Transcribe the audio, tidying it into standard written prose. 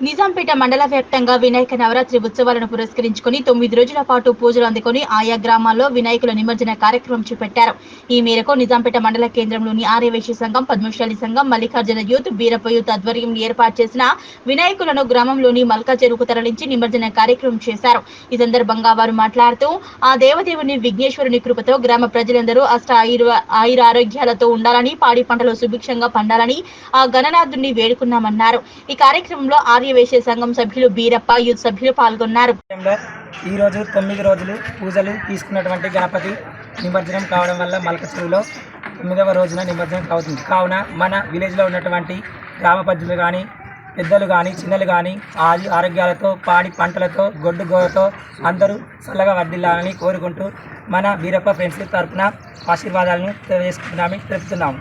నిజాంపేట మండల వ్యాప్తంగా వినాయక నవరాత్రి ఉత్సవాలను పురస్కరించుకుని 9 రోజుల పాటు పూజలు అందుకుని ఆయా గ్రామాల్లో వినాయకుల నిమజ్జన కార్యక్రమం చేపట్టారు. ఈ మేరకు నిజాంపేట మండల కేంద్రంలోని ఆర్యవైశ్య సంఘం, పద్మశాలి సంఘం, మల్లికార్జున యూత్, బీరప్ప యూత్ ఆధ్వర్యంలో ఏర్పాటు చేసిన వినాయకులను గ్రామంలోని మల్కా చెరువుకు తరలించి నిమజ్జన కార్యక్రమం చేశారు. ఈ సందర్భంగా వారు మాట్లాడుతూ ఆ దేవదేవుని విఘ్నేశ్వరుని కృపతో గ్రామ ప్రజలందరూ ఆయురారోగ్యాలతో ఉండాలని, పాడి పంటలు సుభిక్షంగా పండాలని ఆ గణనాథుని వేడుకున్నామన్నారు. ఈ కార్యక్రమంలో ఆర్యవైశ్య సంఘం సభ్యులు బీరప్ప, యూత్ సభ్యులు పాల్గొన్నారు. ఈ రోజు 9 రోజులు పూజలు తీసుకున్నటువంటి గణపతి నిమజ్జనం కావడం వల్ల మల్క చెరువులో 9వ రోజున నిమజ్జనం అవుతుంది. కావున మన విలేజ్లో ఉన్నటువంటి గ్రామ పెద్దలు కానీ, పెద్దలు కానీ, చిన్నలు కానీ ఆరోగ్యాలతో, పాడి పంటలతో, గొడ్డు గోతో అందరూ చల్లగా వర్ధిల్లాలని కోరుకుంటూ మన బీరప్ప ఫ్రెండ్స్ తరఫున ఆశీర్వాదాలను తెలుపుతున్నాము.